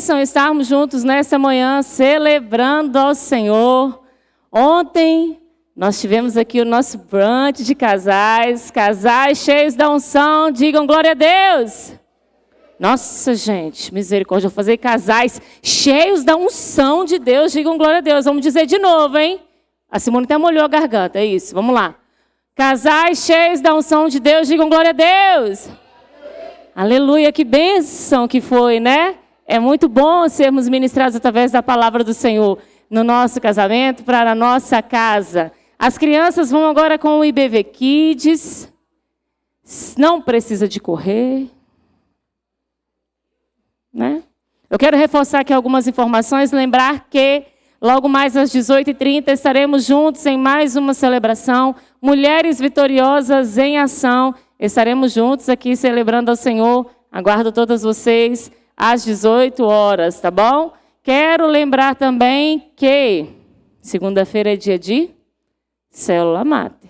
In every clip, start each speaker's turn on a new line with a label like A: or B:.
A: bênção estarmos juntos nesta manhã, celebrando ao Senhor. Ontem nós tivemos aqui o nosso brunch de casais, casais cheios da unção, digam glória a Deus. Nossa, gente, misericórdia, eu vou fazer casais cheios da unção de Deus, digam glória a Deus. Vamos dizer de novo, hein? A Simone até molhou a garganta, é isso, vamos lá. Casais cheios da unção de Deus, digam glória a Deus. Aleluia, que bênção que foi, né? É muito bom sermos ministrados através da palavra do Senhor no nosso casamento, para a nossa casa. As crianças vão agora com o IBV Kids. Não precisa de correr, né? Eu quero reforçar aqui algumas informações, lembrar que logo mais às 18h30 estaremos juntos em mais uma celebração. Mulheres Vitoriosas em Ação. Estaremos juntos aqui celebrando ao Senhor. Aguardo todas vocês às 18 horas, tá bom? Quero lembrar também que segunda-feira é dia de Célula Mater.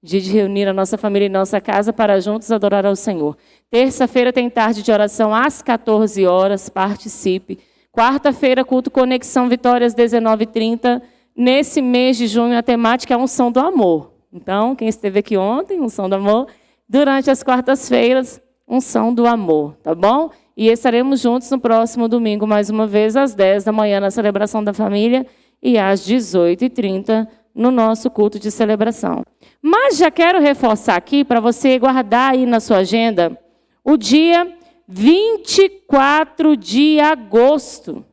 A: Dia de reunir a nossa família em nossa casa para juntos adorar ao Senhor. Terça-feira tem tarde de oração às 14 horas, participe. Quarta-feira, culto Conexão Vitórias, 19h30. Nesse mês de junho, a temática é a unção do amor. Então, quem esteve aqui ontem, unção do amor. Durante as quartas-feiras, unção do amor, tá bom? E estaremos juntos no próximo domingo, mais uma vez, às 10 da manhã, na celebração da família, e às 18h30, no nosso culto de celebração. Mas já quero reforçar aqui, para você guardar aí na sua agenda, o dia 24 de agosto.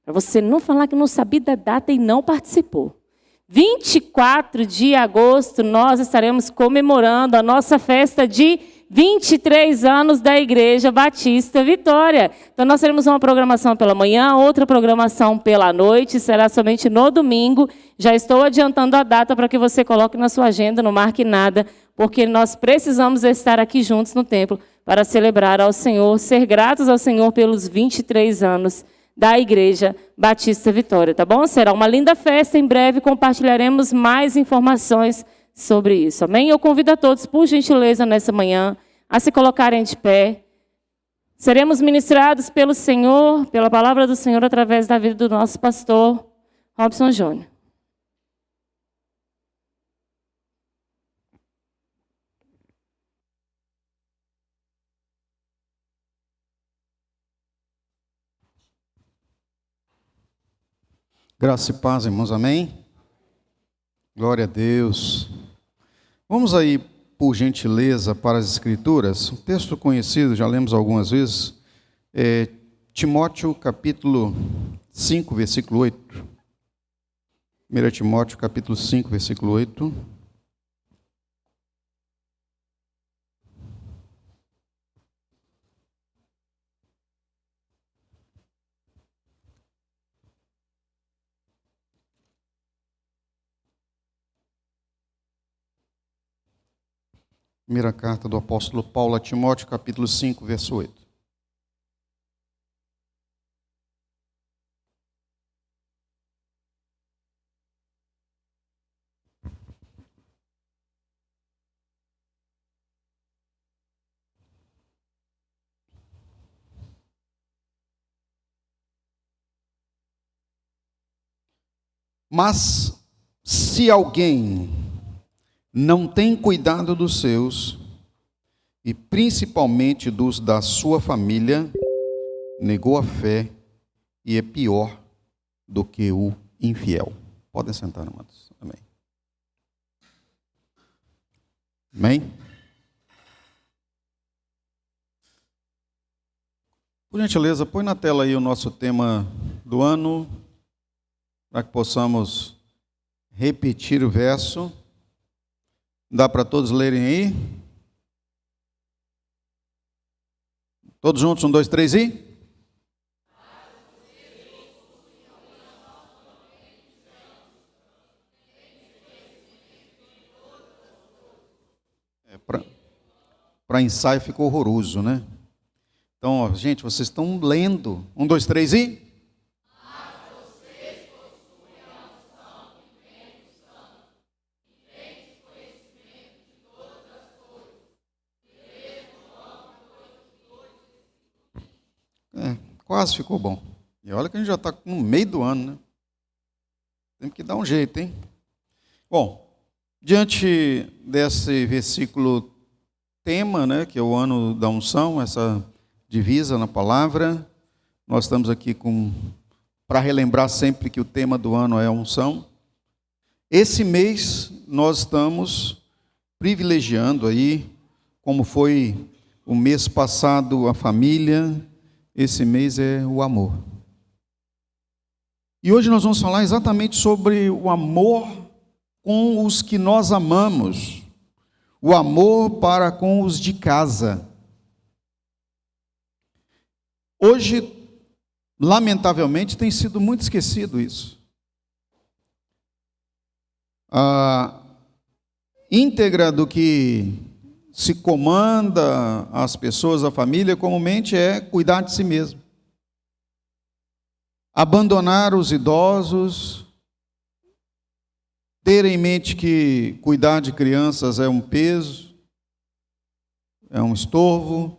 A: Para você não falar que não sabia da data e não participou. 24 de agosto, nós estaremos comemorando a nossa festa de 23 anos da Igreja Batista Vitória. Então, nós teremos uma programação pela manhã, outra programação pela noite, será somente no domingo. Já estou adiantando a data para que você coloque na sua agenda, não marque nada, porque nós precisamos estar aqui juntos no templo para celebrar ao Senhor, ser gratos ao Senhor pelos 23 anos da Igreja Batista Vitória, tá bom? Será uma linda festa, em breve compartilharemos mais informações sobre isso, amém? Eu convido a todos, por gentileza, nessa manhã, a se colocarem de pé. Seremos ministrados pelo Senhor, pela palavra do Senhor, através da vida do nosso pastor, Robson Júnior.
B: Graça e paz, irmãos, amém? Glória a Deus. Vamos aí, por gentileza, para as Escrituras. Um texto conhecido, já lemos algumas vezes, Timóteo, capítulo 5, versículo 8. 1 Timóteo, capítulo 5, versículo 8. Primeira carta do apóstolo Paulo a Timóteo, capítulo 5, verso 8. Mas se alguém não tem cuidado dos seus, e principalmente dos da sua família, negou a fé e é pior do que o infiel. Podem sentar, amados. Amém. Amém? Por gentileza, põe na tela aí o nosso tema do ano, para que possamos repetir o verso. Dá para todos lerem aí? Todos juntos, 1, 2, 3 e? Para ensaio ficou horroroso, né? Então, ó, gente, vocês estão lendo. 1, 2, 3 e? quase ficou bom. E olha que a gente já está no meio do ano, né? Tem que dar um jeito, hein? Bom, diante desse versículo tema, né, que é o ano da unção, essa divisa na palavra, nós estamos aqui para relembrar sempre que o tema do ano é a unção. Esse mês nós estamos privilegiando aí, como foi o mês passado a família, esse mês é o amor. E hoje nós vamos falar exatamente sobre o amor com os que nós amamos, o amor para com os de casa. Hoje, lamentavelmente, tem sido muito esquecido isso. A íntegra do que se comanda às pessoas, à família, comumente é cuidar de si mesmo. Abandonar os idosos, ter em mente que cuidar de crianças é um peso, é um estorvo,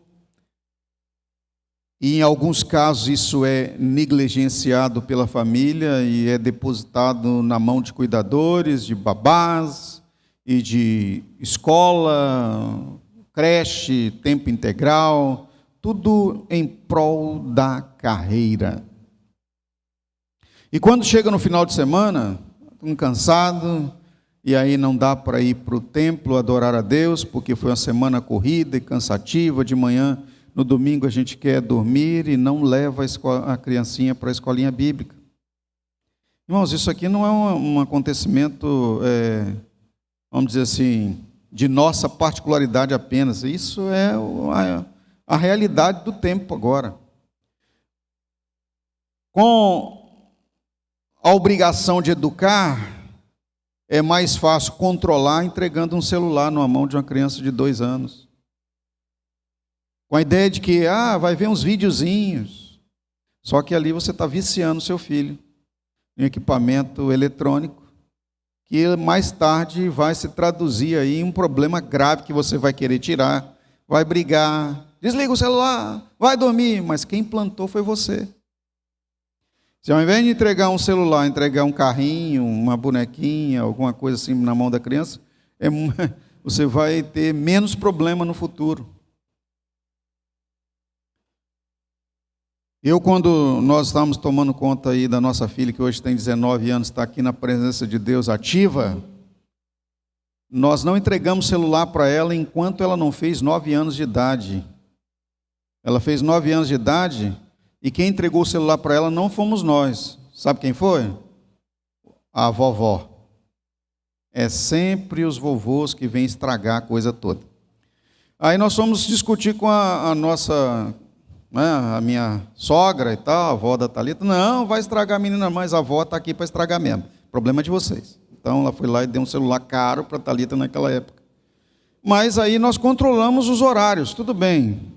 B: e em alguns casos isso é negligenciado pela família e é depositado na mão de cuidadores, de babás e de escola, creche, tempo integral, tudo em prol da carreira. E quando chega no final de semana, cansado, e aí não dá para ir para o templo adorar a Deus, porque foi uma semana corrida e cansativa, de manhã, no domingo a gente quer dormir e não leva a criancinha para a escolinha bíblica. Irmãos, isso aqui não é um acontecimento, vamos dizer assim, de nossa particularidade apenas, isso é a realidade do tempo agora. Com a obrigação de educar, é mais fácil controlar entregando um celular numa mão de uma criança de 2 anos. Com a ideia de que, vai ver uns videozinhos. Só que ali você está viciando seu filho em equipamento eletrônico, que mais tarde vai se traduzir aí em um problema grave que você vai querer tirar, vai brigar, desliga o celular, vai dormir, mas quem plantou foi você. Se ao invés de entregar um celular, entregar um carrinho, uma bonequinha, alguma coisa assim na mão da criança, você vai ter menos problema no futuro. Quando nós estávamos tomando conta aí da nossa filha, que hoje tem 19 anos, está aqui na presença de Deus ativa, nós não entregamos celular para ela enquanto ela não fez 9 anos de idade. Ela fez 9 anos de idade... E quem entregou o celular para ela não fomos nós. Sabe quem foi? A vovó. É sempre os vovôs que vêm estragar a coisa toda. Aí nós fomos discutir com a nossa, a minha sogra e tal, a avó da Thalita. Não, vai estragar a menina, mas a avó está aqui para estragar mesmo. Problema de vocês. Então ela foi lá e deu um celular caro para a Thalita naquela época. Mas aí nós controlamos os horários, tudo bem.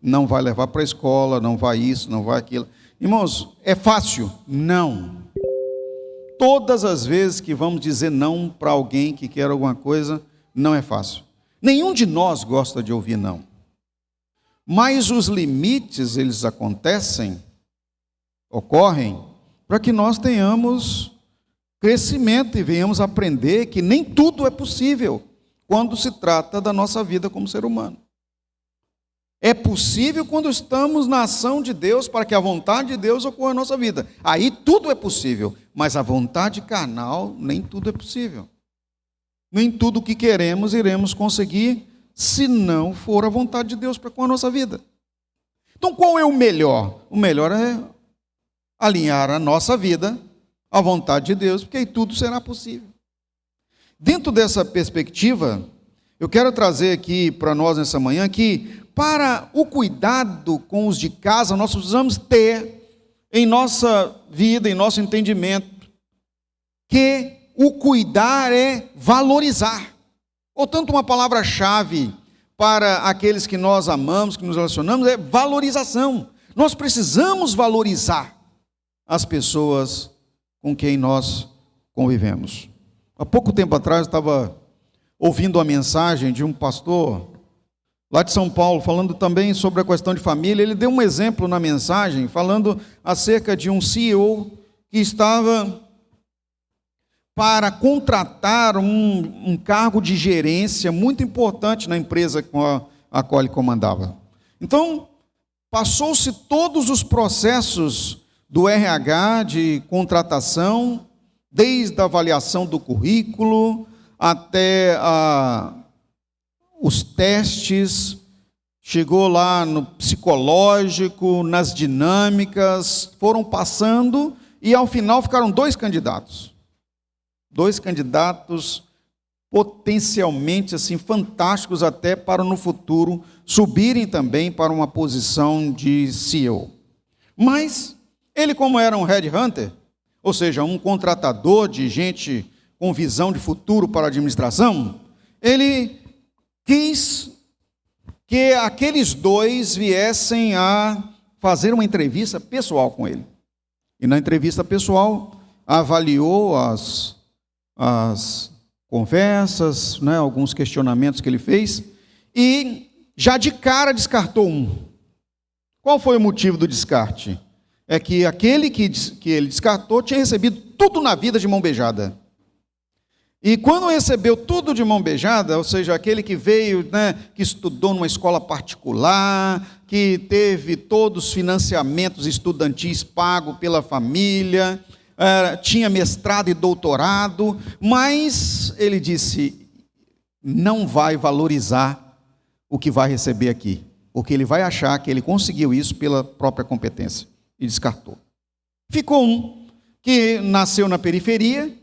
B: Não vai levar para a escola, não vai isso, não vai aquilo. Irmãos, é fácil? Não. Todas as vezes que vamos dizer não para alguém que quer alguma coisa, não é fácil. Nenhum de nós gosta de ouvir não. Mas os limites, eles ocorrem, para que nós tenhamos crescimento e venhamos aprender que nem tudo é possível quando se trata da nossa vida como ser humano. É possível quando estamos na ação de Deus para que a vontade de Deus ocorra na nossa vida. Aí tudo é possível, mas a vontade carnal, nem tudo é possível. Nem tudo o que queremos iremos conseguir, se não for a vontade de Deus para com a nossa vida. Então qual é o melhor? O melhor é alinhar a nossa vida à vontade de Deus, porque aí tudo será possível. Dentro dessa perspectiva, eu quero trazer aqui para nós nessa manhã que para o cuidado com os de casa, nós precisamos ter em nossa vida, em nosso entendimento, que o cuidar é valorizar. Portanto, uma palavra-chave para aqueles que nós amamos, que nos relacionamos, é valorização. Nós precisamos valorizar as pessoas com quem nós convivemos. Há pouco tempo atrás, eu estava ouvindo a mensagem de um pastor lá de São Paulo, falando também sobre a questão de família. Ele deu um exemplo na mensagem, falando acerca de um CEO que estava para contratar um cargo de gerência muito importante na empresa com a qual ele comandava. Então, passou-se todos os processos do RH de contratação, desde a avaliação do currículo até os testes, chegou lá no psicológico, nas dinâmicas, foram passando e ao final ficaram dois candidatos potencialmente assim fantásticos até para no futuro subirem também para uma posição de CEO. Mas ele, como era um headhunter, ou seja, um contratador de gente com visão de futuro para a administração, ele quis que aqueles dois viessem a fazer uma entrevista pessoal com ele. E na entrevista pessoal avaliou as conversas, né, alguns questionamentos que ele fez, e já de cara descartou um. Qual foi o motivo do descarte? É que aquele que ele descartou tinha recebido tudo na vida de mão beijada. E quando recebeu tudo de mão beijada, ou seja, aquele que veio, né, que estudou numa escola particular, que teve todos os financiamentos estudantis pagos pela família, tinha mestrado e doutorado, mas ele disse, não vai valorizar o que vai receber aqui, porque ele vai achar que ele conseguiu isso pela própria competência, e descartou. Ficou um que nasceu na periferia,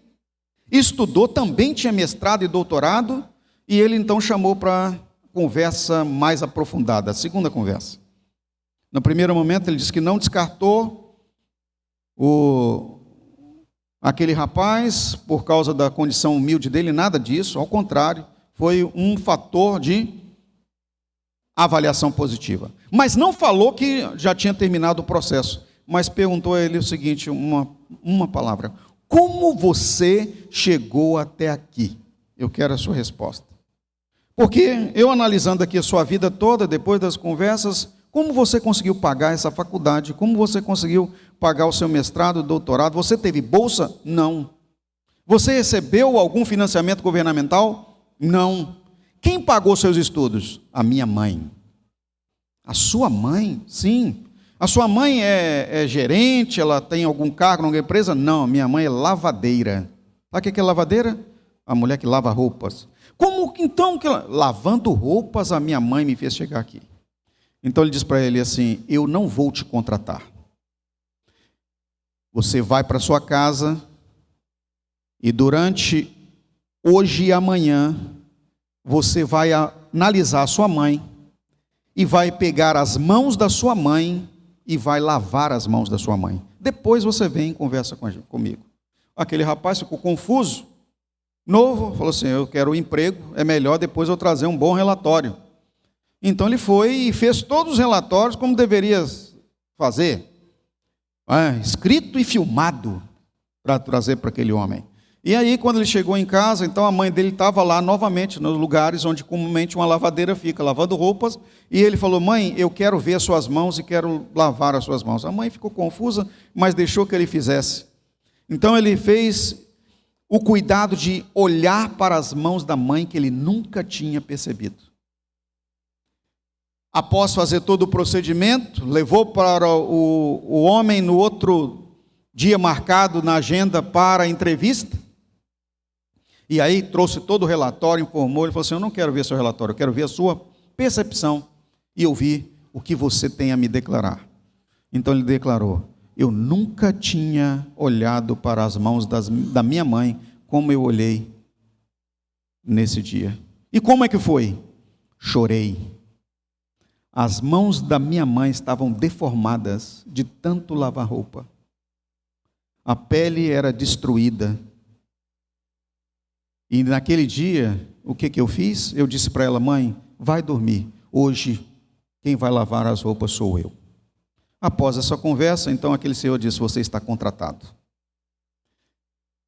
B: estudou, também tinha mestrado e doutorado, e ele então chamou para conversa mais aprofundada, a segunda conversa. No primeiro momento ele disse que não descartou aquele rapaz por causa da condição humilde dele, nada disso, ao contrário, foi um fator de avaliação positiva. Mas não falou que já tinha terminado o processo, mas perguntou a ele o seguinte, uma palavra: como você chegou até aqui? Eu quero a sua resposta. Porque eu analisando aqui a sua vida toda, depois das conversas, como você conseguiu pagar essa faculdade? Como você conseguiu pagar o seu mestrado, doutorado? Você teve bolsa? Não. Você recebeu algum financiamento governamental? Não. Quem pagou seus estudos? A minha mãe. A sua mãe? Sim. A sua mãe é gerente? Ela tem algum cargo em alguma empresa? Não, minha mãe é lavadeira. Sabe o que é lavadeira? A mulher que lava roupas. Como então que lavando roupas a minha mãe me fez chegar aqui? Então ele diz para ele assim: eu não vou te contratar. Você vai para sua casa e durante hoje e amanhã você vai analisar a sua mãe e vai pegar as mãos da sua mãe e vai lavar as mãos da sua mãe. Depois você vem e conversa comigo. Aquele rapaz ficou confuso, novo, falou assim: eu quero um emprego, é melhor depois eu trazer um bom relatório. Então ele foi e fez todos os relatórios como deveria fazer, escrito e filmado, para trazer para aquele homem. E aí, quando ele chegou em casa, então a mãe dele estava lá novamente, nos lugares onde comumente uma lavadeira fica, lavando roupas, e ele falou: mãe, eu quero ver as suas mãos e quero lavar as suas mãos. A mãe ficou confusa, mas deixou que ele fizesse. Então ele fez o cuidado de olhar para as mãos da mãe que ele nunca tinha percebido. Após fazer todo o procedimento, levou para o homem no outro dia marcado na agenda para a entrevista. E aí trouxe todo o relatório, informou, ele falou assim: eu não quero ver seu relatório, eu quero ver a sua percepção e ouvir o que você tem a me declarar. Então ele declarou: eu nunca tinha olhado para as mãos da minha mãe como eu olhei nesse dia. E como é que foi? Chorei. As mãos da minha mãe estavam deformadas de tanto lavar roupa. A pele era destruída. E naquele dia, o que eu fiz? Eu disse para ela: mãe, vai dormir. Hoje, quem vai lavar as roupas sou eu. Após essa conversa, então aquele senhor disse: você está contratado.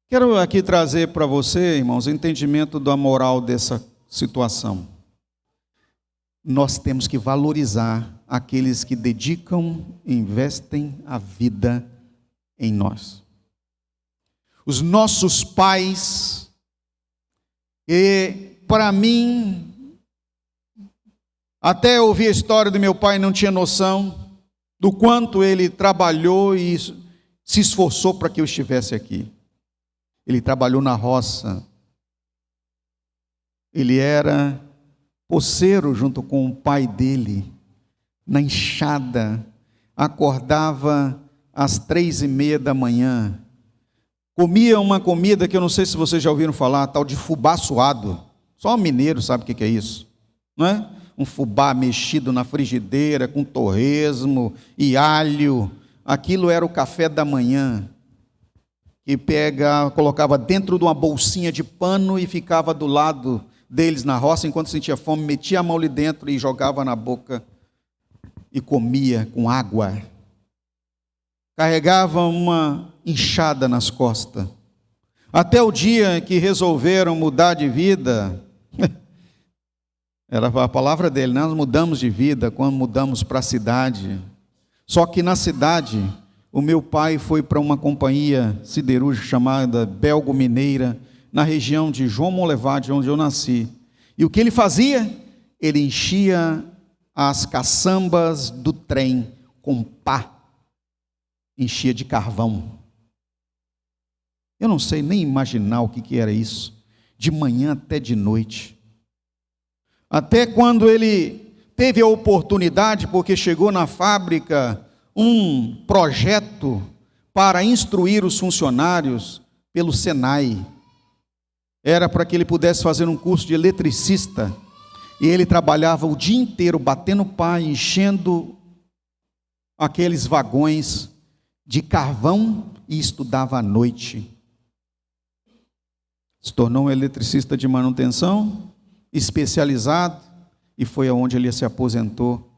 B: Quero aqui trazer para você, irmãos, o entendimento da moral dessa situação. nós temos que valorizar aqueles que dedicam e investem a vida em nós. Os nossos pais, e para mim, até ouvir a história do meu pai, não tinha noção do quanto ele trabalhou e se esforçou para que eu estivesse aqui. Ele trabalhou na roça, ele era poceiro junto com o pai dele, na enxada, acordava às 3:30 da manhã, comia uma comida que eu não sei se vocês já ouviram falar, tal de fubá suado. Só um mineiro sabe o que é isso, não é? Um fubá mexido na frigideira, com torresmo e alho. Aquilo era o café da manhã, que colocava dentro de uma bolsinha de pano e ficava do lado deles na roça, enquanto sentia fome, metia a mão ali dentro e jogava na boca e comia com água. Carregava uma enxada nas costas. Até o dia que resolveram mudar de vida, era a palavra dele, nós mudamos de vida quando mudamos para a cidade. Só que na cidade, o meu pai foi para uma companhia siderúrgica chamada Belgo Mineira, na região de João Monlevade, onde eu nasci. E o que ele fazia? Ele enchia as caçambas do trem com pá, enchia de carvão. Eu não sei nem imaginar o que era isso, de manhã até de noite. Até quando ele teve a oportunidade, porque chegou na fábrica um projeto para instruir os funcionários pelo Senai. Era para que ele pudesse fazer um curso de eletricista, e ele trabalhava o dia inteiro batendo pá, enchendo aqueles vagões de carvão e estudava à noite. Se tornou um eletricista de manutenção, especializado, e foi aonde ele se aposentou.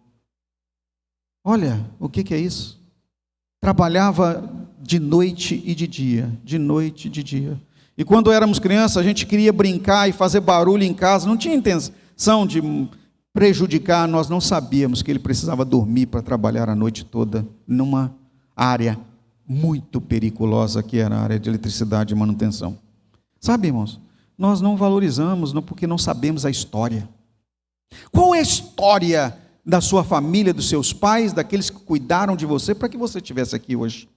B: Olha, o que é isso? Trabalhava de noite e de dia, de noite e de dia. E quando éramos crianças, a gente queria brincar e fazer barulho em casa, não tinha intenção de prejudicar, nós não sabíamos que ele precisava dormir para trabalhar a noite toda, numa área muito periculosa, que era a área de eletricidade e manutenção. Sabe, irmãos, nós não valorizamos, porque não sabemos a história. Qual é a história da sua família, dos seus pais, daqueles que cuidaram de você, para que você estivesse aqui hoje?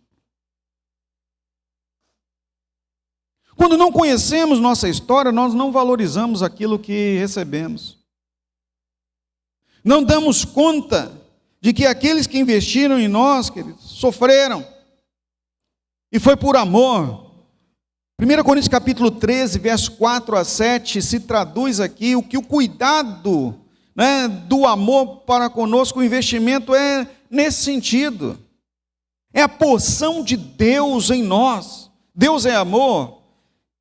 B: Quando não conhecemos nossa história, nós não valorizamos aquilo que recebemos. Não damos conta de que aqueles que investiram em nós, queridos, sofreram. E foi por amor. 1 Coríntios capítulo 13, verso 4 a 7, se traduz aqui o que o cuidado, do amor para conosco, o investimento é nesse sentido. É a porção de Deus em nós. Deus é amor.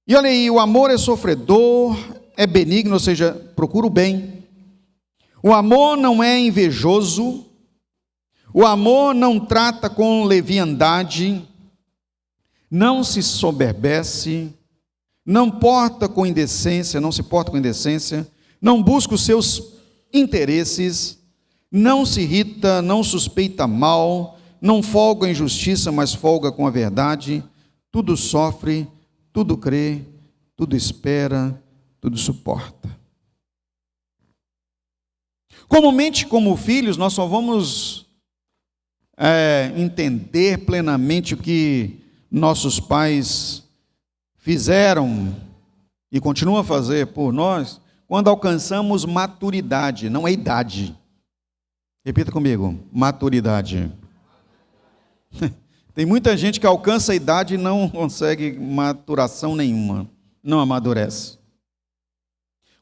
B: E olha aí, o amor é sofredor, é benigno, ou seja, procura o bem. O amor não é invejoso. O amor não trata com leviandade. Não se soberbece. Não se porta com indecência. Não busca os seus interesses. Não se irrita, não suspeita mal. Não folga em justiça, mas folga com a verdade. Tudo sofre, tudo crê, tudo espera, tudo suporta. Comumente, como filhos, nós só vamos entender plenamente o que nossos pais fizeram e continuam a fazer por nós quando alcançamos maturidade, não é idade. Repita comigo, maturidade. Tem muita gente que alcança a idade e não consegue maturação nenhuma, não amadurece.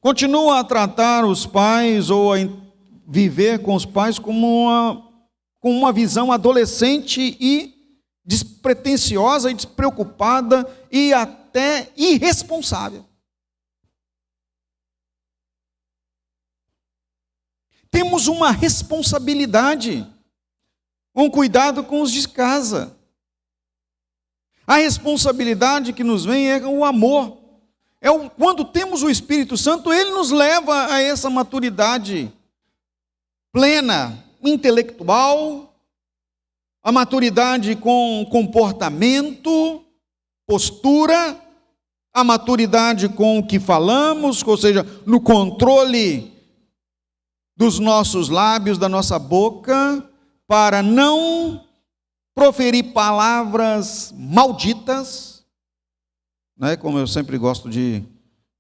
B: Continua a tratar os pais ou a viver com os pais com uma visão adolescente e despretensiosa e despreocupada e até irresponsável. Temos uma responsabilidade, um cuidado com os de casa. A responsabilidade que nos vem é o amor. Quando temos o Espírito Santo, ele nos leva a essa maturidade plena, intelectual, a maturidade com comportamento, postura, a maturidade com o que falamos, ou seja, no controle dos nossos lábios, da nossa boca, para não proferir palavras malditas, né? Como eu sempre gosto de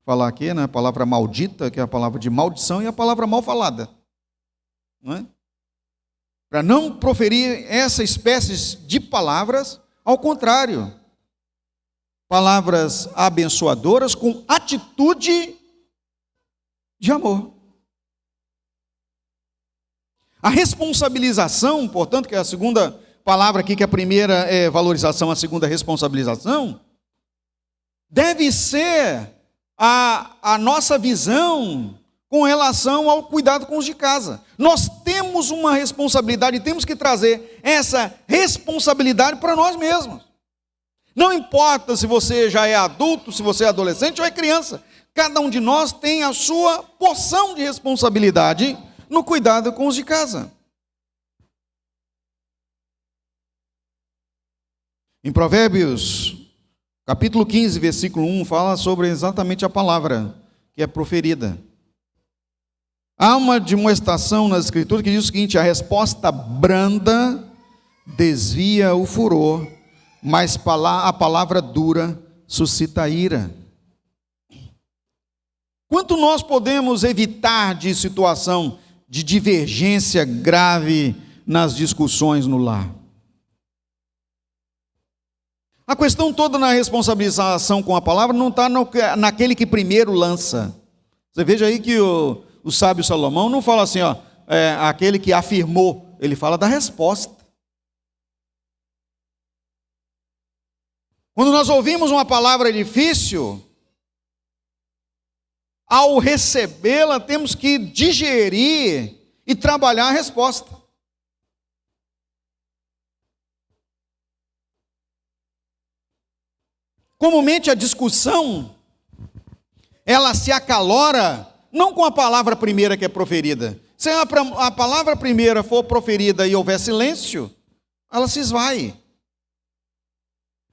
B: falar aqui, né? A palavra maldita, que é a palavra de maldição, e a palavra mal falada, não é? Para não proferir essa espécie de palavras, ao contrário, palavras abençoadoras com atitude de amor. A responsabilização, portanto, que é a segunda palavra aqui, que a primeira é valorização, a segunda é responsabilização, deve ser a nossa visão com relação ao cuidado com os de casa. Nós temos uma responsabilidade, temos que trazer essa responsabilidade para nós mesmos. Não importa se você já é adulto, se você é adolescente ou é criança, cada um de nós tem a sua porção de responsabilidade no cuidado com os de casa. Em Provérbios, capítulo 15, versículo 1, fala sobre exatamente a palavra que é proferida. Há uma demonstração nas Escrituras que diz o seguinte: a resposta branda desvia o furor, mas a palavra dura suscita ira. Quanto nós podemos evitar de situação de divergência grave nas discussões no lar? A questão toda na responsabilização com a palavra não está naquele que primeiro lança. Você veja aí que o sábio Salomão não fala assim, aquele que afirmou, ele fala da resposta. Quando nós ouvimos uma palavra difícil, ao recebê-la, temos que digerir e trabalhar a resposta. Comumente a discussão, ela se acalora, não com a palavra primeira que é proferida. Se a palavra primeira for proferida e houver silêncio, ela se esvai.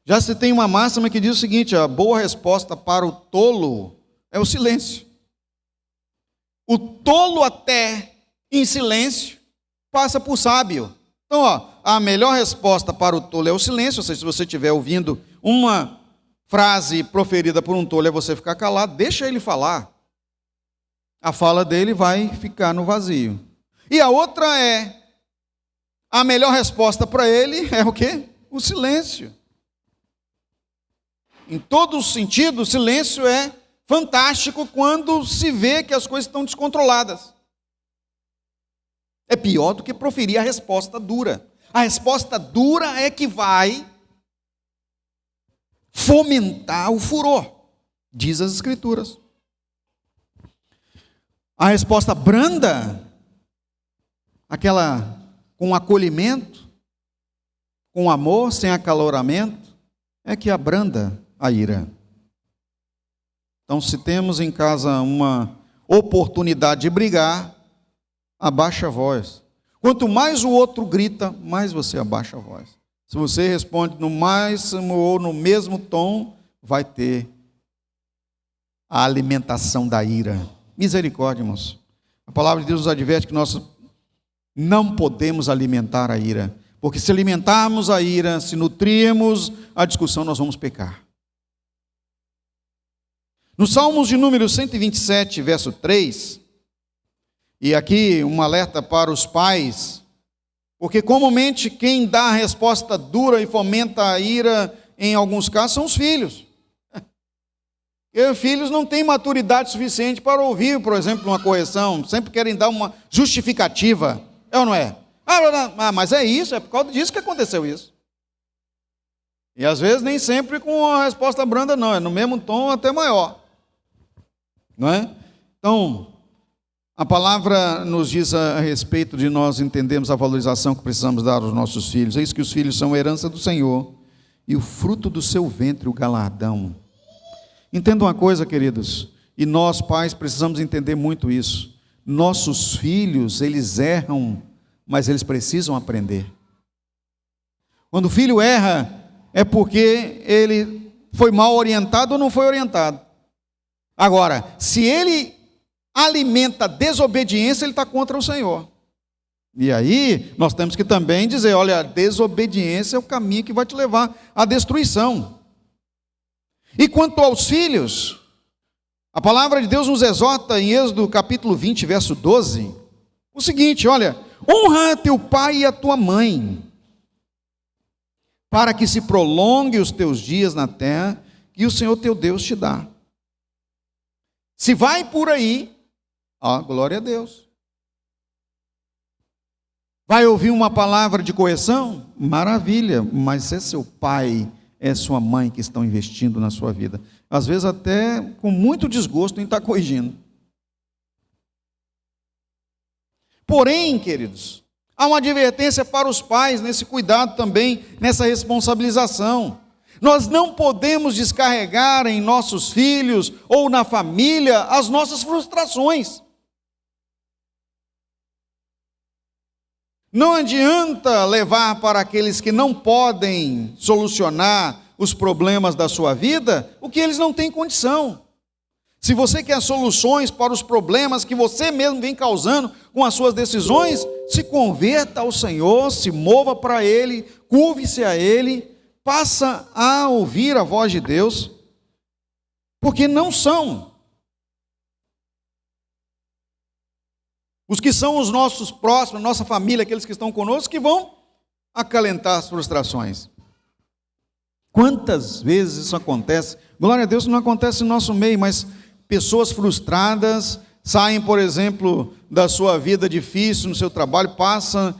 B: Já se tem uma máxima que diz o seguinte: a boa resposta para o tolo é o silêncio. O tolo até em silêncio passa por sábio. Então, a melhor resposta para o tolo é o silêncio. Ou seja, se você estiver ouvindo uma frase proferida por um tolo, é você ficar calado, deixa ele falar. A fala dele vai ficar no vazio. E a outra a melhor resposta para ele é o quê? O silêncio. Em todo o sentido, o silêncio é fantástico quando se vê que as coisas estão descontroladas. É pior do que proferir a resposta dura. A resposta dura é que vai fomentar o furor, diz as Escrituras. A resposta branda, aquela com acolhimento, com amor, sem acaloramento, é que abranda a ira. Então, se temos em casa uma oportunidade de brigar, abaixa a voz. Quanto mais o outro grita, mais você abaixa a voz. Se você responde no máximo ou no mesmo tom, vai ter a alimentação da ira. Misericórdia, irmãos. A palavra de Deus nos adverte que nós não podemos alimentar a ira, porque se alimentarmos a ira, se nutrirmos a discussão, nós vamos pecar. No Salmos de número 127, verso 3, e aqui um alerta para os pais, porque comumente quem dá a resposta dura e fomenta a ira, em alguns casos, são os filhos. E os filhos não têm maturidade suficiente para ouvir, por exemplo, uma correção, sempre querem dar uma justificativa, é ou não é? Mas é isso, é por causa disso que aconteceu isso. E às vezes nem sempre com a resposta branda não, é no mesmo tom até maior. Não é? Então, a palavra nos diz a respeito de nós entendermos a valorização que precisamos dar aos nossos filhos. É isso que os filhos são a herança do Senhor e o fruto do seu ventre, o galardão. Entenda uma coisa, queridos, e nós pais precisamos entender muito isso. nossos filhos, eles erram, mas eles precisam aprender. Quando o filho erra, é porque ele foi mal orientado ou não foi orientado. Agora, se ele alimenta desobediência, ele está contra o Senhor. E aí, nós temos que também dizer, olha, a desobediência é o caminho que vai te levar à destruição. E quanto aos filhos, a palavra de Deus nos exorta em Êxodo capítulo 20, verso 12, o seguinte, olha, honra teu pai e a tua mãe, para que se prolongue os teus dias na terra que o Senhor teu Deus te dá. Se vai por aí, ó, glória a Deus. Vai ouvir uma palavra de correção? Maravilha, mas é seu pai, é sua mãe que estão investindo na sua vida. Às vezes até com muito desgosto em estar corrigindo. Porém, queridos, há uma advertência para os pais nesse cuidado também, nessa responsabilização. Nós não podemos descarregar em nossos filhos ou na família as nossas frustrações. Não adianta levar para aqueles que não podem solucionar os problemas da sua vida o que eles não têm condição. Se você quer soluções para os problemas que você mesmo vem causando com as suas decisões, se converta ao Senhor, se mova para Ele, curve-se a Ele, passa a ouvir a voz de Deus, porque não são os que são os nossos próximos, nossa família, aqueles que estão conosco, que vão acalentar as frustrações. Quantas vezes isso acontece? Glória a Deus, não acontece no nosso meio, mas pessoas frustradas saem, por exemplo, da sua vida difícil, no seu trabalho, passam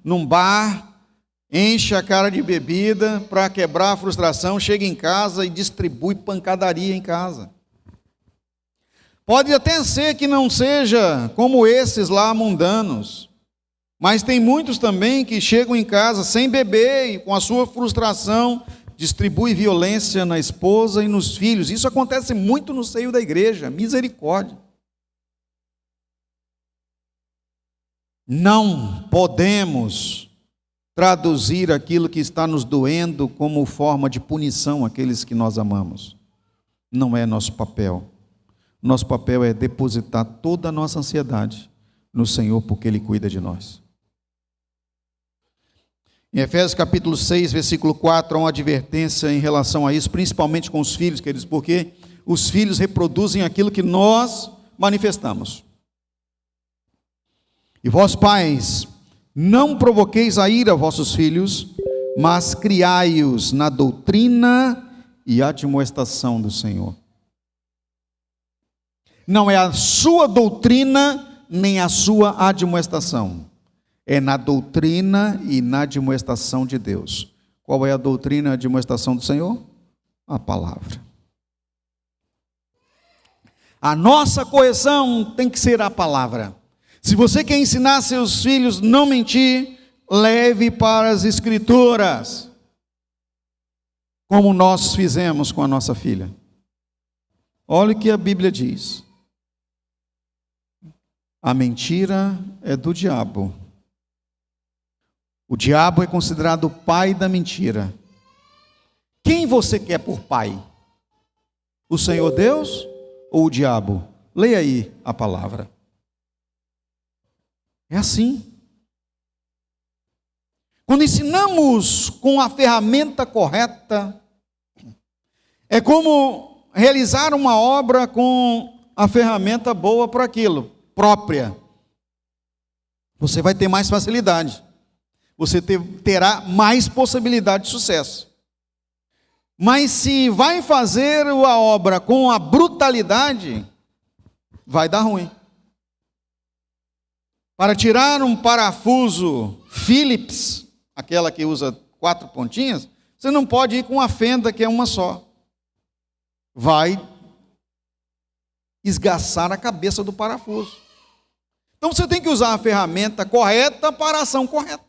B: num bar, enche a cara de bebida para quebrar a frustração, chega em casa e distribui pancadaria em casa. Pode até ser que não seja como esses lá mundanos, mas tem muitos também que chegam em casa sem beber e com a sua frustração distribui violência na esposa e nos filhos. Isso acontece muito no seio da igreja, misericórdia. Não podemos traduzir aquilo que está nos doendo como forma de punição àqueles que nós amamos. Não é nosso papel. Nosso papel é depositar toda a nossa ansiedade no Senhor, porque Ele cuida de nós. Em Efésios capítulo 6, versículo 4, há uma advertência em relação a isso, principalmente com os filhos, queridos, porque os filhos reproduzem aquilo que nós manifestamos. E vós, pais, não provoqueis a ira vossos filhos, mas criai-os na doutrina e admoestação do Senhor. Não é a sua doutrina, nem a sua admoestação. É na doutrina e na admoestação de Deus. Qual é a doutrina e a admoestação do Senhor? A palavra. A nossa correção tem que ser a palavra. Se você quer ensinar seus filhos a não mentir, leve para as Escrituras, como nós fizemos com a nossa filha. Olha o que a Bíblia diz. A mentira é do diabo. O diabo é considerado o pai da mentira. Quem você quer por pai? O Senhor Deus ou o diabo? Leia aí a palavra. É assim. Quando ensinamos com a ferramenta correta, é como realizar uma obra com a ferramenta boa para aquilo, própria. Você vai ter mais facilidade. Você terá mais possibilidade de sucesso. Mas se vai fazer a obra com a brutalidade, vai dar ruim. Para tirar um parafuso Phillips, aquela que usa 4 pontinhas, você não pode ir com a fenda que é uma só. Vai esgaçar a cabeça do parafuso. Então você tem que usar a ferramenta correta para a ação correta.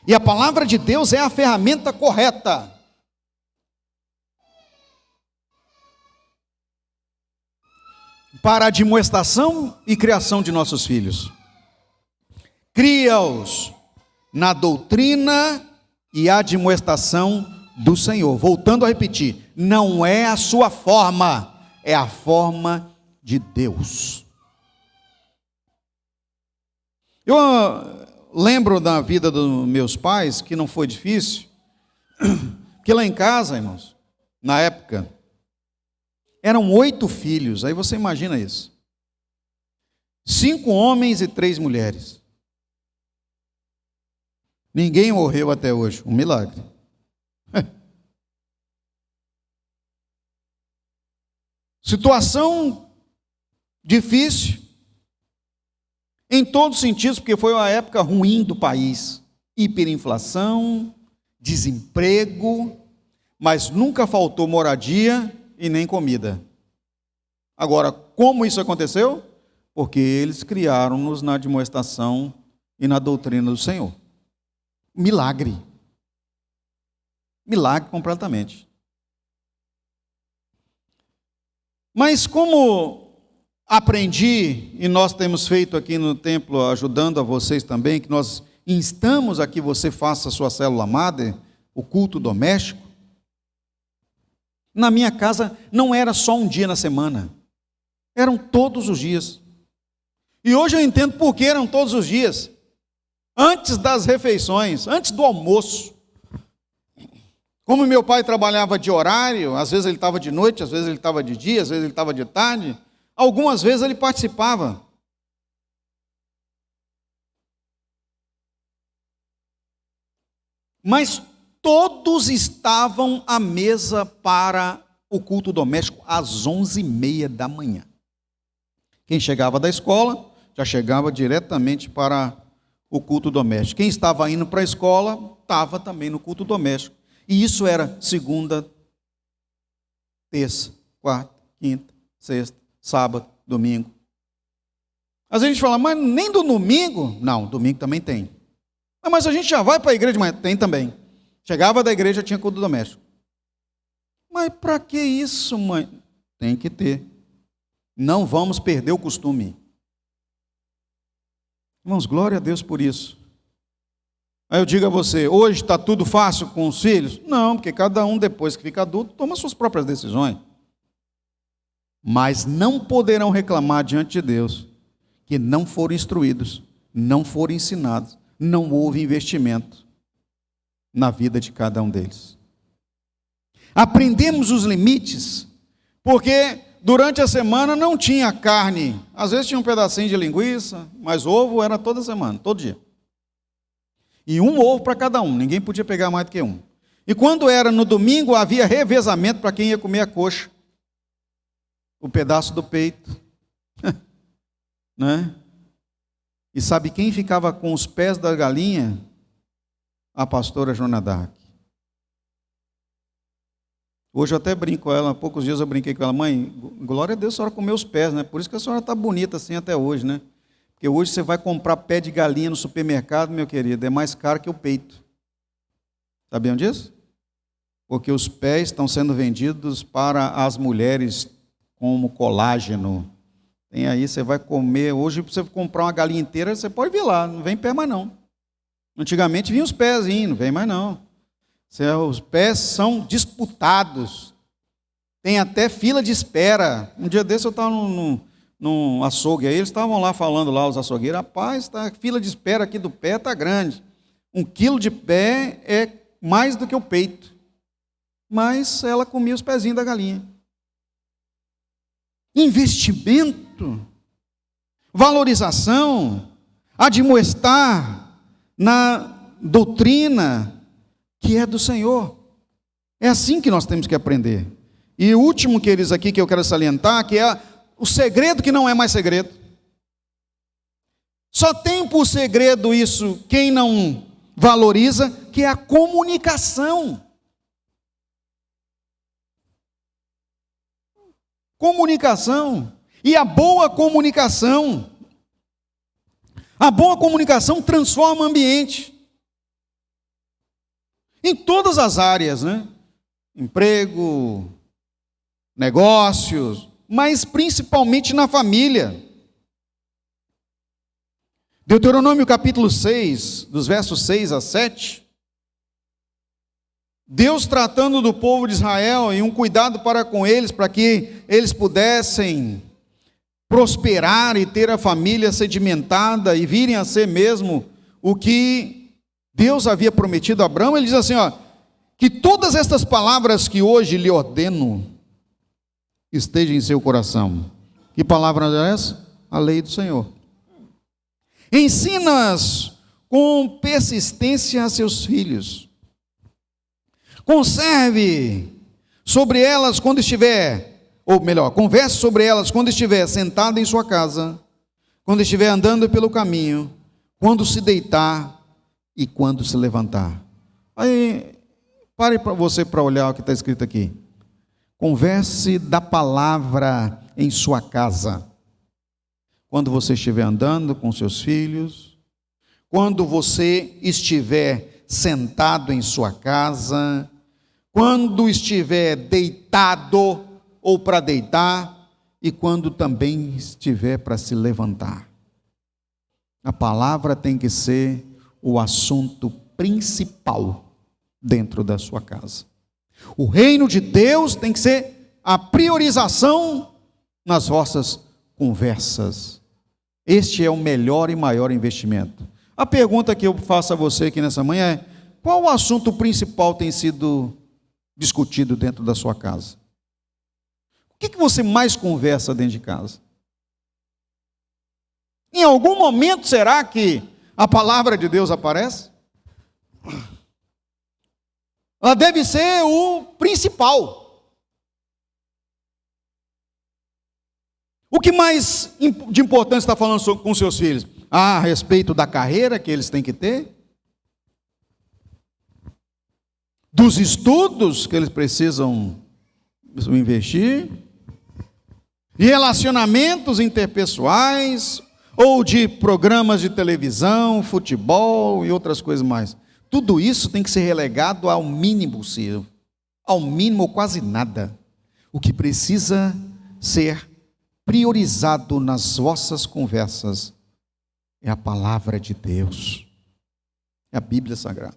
B: E a palavra de Deus é a ferramenta correta. para a admoestação e criação de nossos filhos. Cria-os na doutrina e admoestação do Senhor. Voltando a repetir, não é a sua forma, é a forma de Deus. Eu lembro da vida dos meus pais, que não foi difícil, porque lá em casa, irmãos, na época, eram 8 filhos, aí você imagina isso. 5 homens e 3 mulheres. Ninguém morreu até hoje, um milagre. Situação difícil, em todos os sentidos, porque foi uma época ruim do país. Hiperinflação, desemprego, mas nunca faltou moradia e nem comida. Agora, como isso aconteceu? Porque eles criaram-nos na admoestação e na doutrina do Senhor. Milagre. Milagre completamente. Mas como aprendi, e nós temos feito aqui no templo, ajudando a vocês também, que nós instamos a que você faça a sua célula madre, o culto doméstico. Na minha casa não era só um dia na semana, eram todos os dias. E hoje eu entendo por que eram todos os dias. Antes das refeições, antes do almoço. Como meu pai trabalhava de horário, às vezes ele estava de noite, às vezes ele estava de dia, às vezes ele estava de tarde, algumas vezes ele participava. Mas todos estavam à mesa para o culto doméstico às 11h30 da manhã. Quem chegava da escola, já chegava diretamente para o culto doméstico. Quem estava indo para a escola, estava também no culto doméstico. E isso era segunda, terça, quarta, quinta, sexta, sábado, domingo. Às vezes a gente fala, mas nem do domingo? Não, domingo também tem. Mas a gente já vai para a igreja, mas tem também. Chegava da igreja, tinha culto doméstico. Mas para que isso, mãe? Tem que ter. Não vamos perder o costume. Irmãos, glória a Deus por isso. Aí eu digo a você, hoje está tudo fácil com os filhos? Não, porque cada um, depois que fica adulto, toma suas próprias decisões. Mas não poderão reclamar diante de Deus que não foram instruídos, não foram ensinados, não houve investimento na vida de cada um deles. Aprendemos os limites, porque durante a semana não tinha carne. Às vezes tinha um pedacinho de linguiça, mas ovo era toda semana, todo dia. E um ovo para cada um, ninguém podia pegar mais do que um. E quando era no domingo, havia revezamento para quem ia comer a coxa, o pedaço do peito. Né? E sabe quem ficava com os pés da galinha? A pastora Joana Dark. Hoje eu até brinco com ela, há poucos dias eu brinquei com ela, mãe, glória a Deus, a senhora comeu os pés, né? Por isso que a senhora está bonita assim até hoje, né? Porque hoje você vai comprar pé de galinha no supermercado, meu querido, é mais caro que o peito. Sabiam disso? Porque os pés estão sendo vendidos para as mulheres como colágeno. Tem aí, você vai comer, hoje para você comprar uma galinha inteira, você pode vir lá, não vem pé mais não. Antigamente vinham os pezinhos, não vem mais não. Os pés são disputados, tem até fila de espera. Um dia desse eu estava num açougue, aí eles estavam lá falando, lá os açougueiros, rapaz, a fila de espera aqui do pé está grande. 1 quilo de pé é mais do que o peito. Mas ela comia os pezinhos da galinha. Investimento, valorização, admoestar na doutrina que é do Senhor. É assim que nós temos que aprender. E o último que eles aqui que eu quero salientar, que é o segredo que não é mais segredo. Só tem por segredo isso quem não valoriza, que é a comunicação. Comunicação. E a boa comunicação. A boa comunicação transforma o ambiente. Em todas as áreas, né? Emprego, negócios, mas principalmente na família. Deuteronômio capítulo 6, dos versos 6 a 7, Deus tratando do povo de Israel e um cuidado para com eles, para que eles pudessem prosperar e ter a família sedimentada e virem a ser mesmo o que Deus havia prometido a Abraão. Ele diz assim, ó, que todas estas palavras que hoje lhe ordeno estejam em seu coração. Que palavra é essa? A lei do Senhor. Ensina-as com persistência a seus filhos. Conserve sobre elas quando estiver, ou melhor, converse sobre elas quando estiver sentado em sua casa, quando estiver andando pelo caminho, quando se deitar e quando se levantar. Aí, pare para você para olhar o que está escrito aqui. Converse da palavra em sua casa. Quando você estiver andando com seus filhos, quando você estiver sentado em sua casa, quando estiver deitado ou para deitar, e quando também estiver para se levantar. A palavra tem que ser o assunto principal dentro da sua casa. O reino de Deus tem que ser a priorização nas vossas conversas. Este é o melhor e maior investimento. A pergunta que eu faço a você aqui nessa manhã é: qual o assunto principal tem sido discutido dentro da sua casa? O que você mais conversa dentro de casa? Em algum momento será que a palavra de Deus aparece? Ela deve ser o principal. O que mais de importante está falando com seus filhos? A respeito da carreira que eles têm que ter? Dos estudos que eles precisam investir? De relacionamentos interpessoais? Ou de programas de televisão, futebol e outras coisas mais? Tudo isso tem que ser relegado ao mínimo possível. Ao mínimo, quase nada. O que precisa ser priorizado nas vossas conversas é a palavra de Deus, é a Bíblia Sagrada.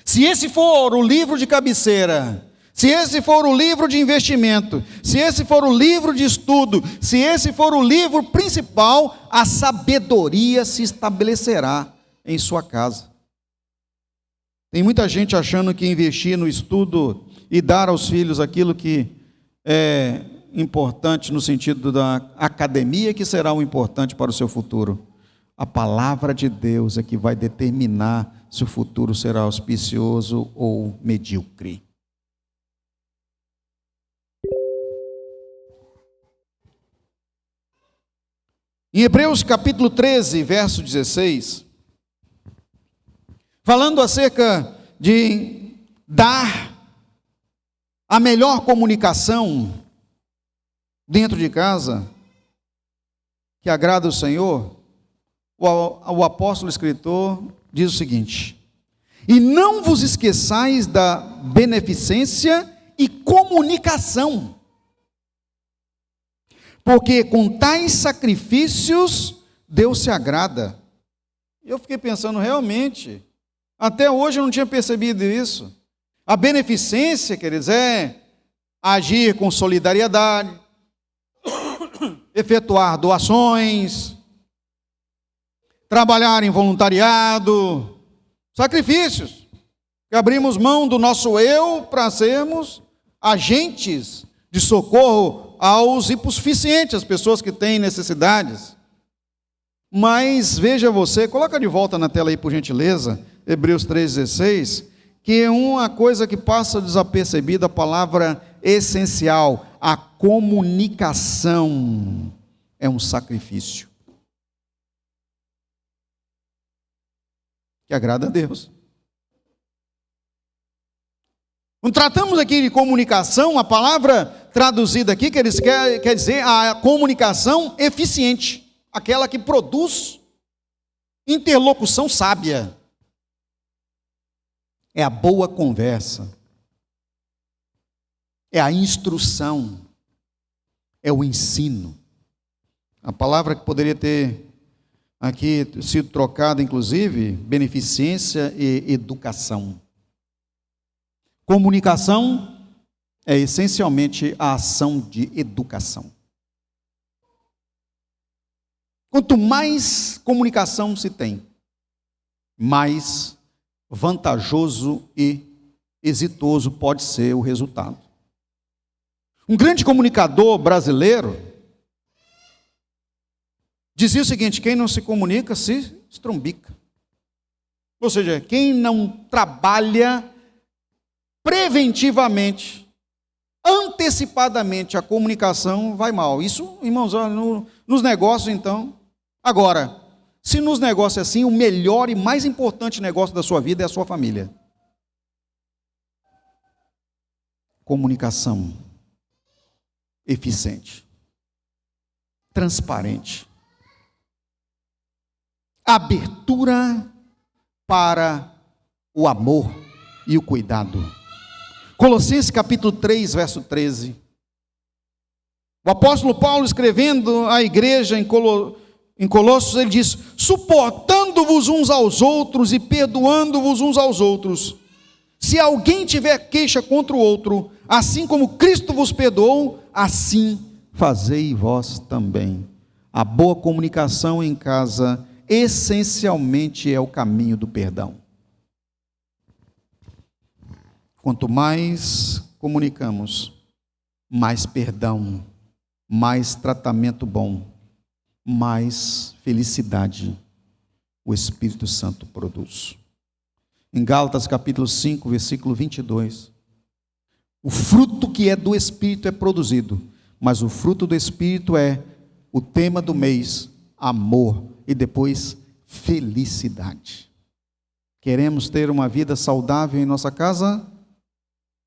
B: Se esse for o livro de cabeceira, se esse for o livro de investimento, se esse for o livro de estudo, se esse for o livro principal, a sabedoria se estabelecerá em sua casa. Tem muita gente achando que investir no estudo e dar aos filhos aquilo que é importante no sentido da academia, que será o importante para o seu futuro. A palavra de Deus é que vai determinar se o futuro será auspicioso ou medíocre. Em Hebreus capítulo 13, verso 16, falando acerca de dar a melhor comunicação dentro de casa, que agrada o Senhor, o apóstolo escritor diz o seguinte: e não vos esqueçais da beneficência e comunicação, porque com tais sacrifícios Deus se agrada. Eu fiquei pensando, realmente, até hoje eu não tinha percebido isso. A beneficência, queridos, é agir com solidariedade, efetuar doações, trabalhar em voluntariado, sacrifícios, que abrimos mão do nosso eu para sermos agentes de socorro aos hipossuficientes, as pessoas que têm necessidades. Mas veja você, coloca de volta na tela aí por gentileza, Hebreus 3,16, que é uma coisa que passa desapercebida, a palavra essencial, a comunicação é um sacrifício que agrada a Deus. Quando tratamos aqui de comunicação, a palavra traduzida aqui quer dizer a comunicação eficiente, aquela que produz interlocução sábia. É a boa conversa, é a instrução, é o ensino. A palavra que poderia ter aqui sido trocada, inclusive, beneficência e educação. Comunicação é essencialmente a ação de educação. Quanto mais comunicação se tem, mais vantajoso e exitoso pode ser o resultado. Um grande comunicador brasileiro dizia o seguinte: quem não se comunica se estrumbica. Ou seja, quem não trabalha preventivamente, antecipadamente a comunicação vai mal. Isso, irmãos, nos negócios então. Agora, se nos negócios é assim, o melhor e mais importante negócio da sua vida é a sua família. Comunicação eficiente, transparente, abertura para o amor e o cuidado. Colossenses capítulo 3, verso 13. O apóstolo Paulo, escrevendo à igreja em Colossos, ele diz: suportando-vos uns aos outros e perdoando-vos uns aos outros. Se alguém tiver queixa contra o outro, assim como Cristo vos perdoou, assim fazei vós também. A boa comunicação em casa essencialmente é o caminho do perdão. Quanto mais comunicamos, mais perdão, mais tratamento bom, mais felicidade o Espírito Santo produz. Em Gálatas capítulo 5, versículo 22, o fruto que é do Espírito é produzido, mas o fruto do Espírito é o tema do mês: amor, e depois felicidade. Queremos ter uma vida saudável em nossa casa?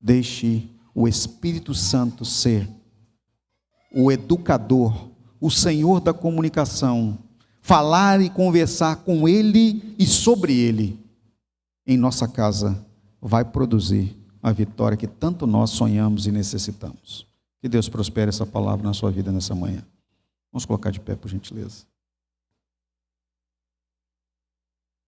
B: Deixe o Espírito Santo ser o educador, o Senhor da comunicação, falar e conversar com Ele e sobre Ele. Em nossa casa vai produzir a vitória que tanto nós sonhamos e necessitamos. Que Deus prospere essa palavra na sua vida nessa manhã. Vamos colocar de pé, por gentileza.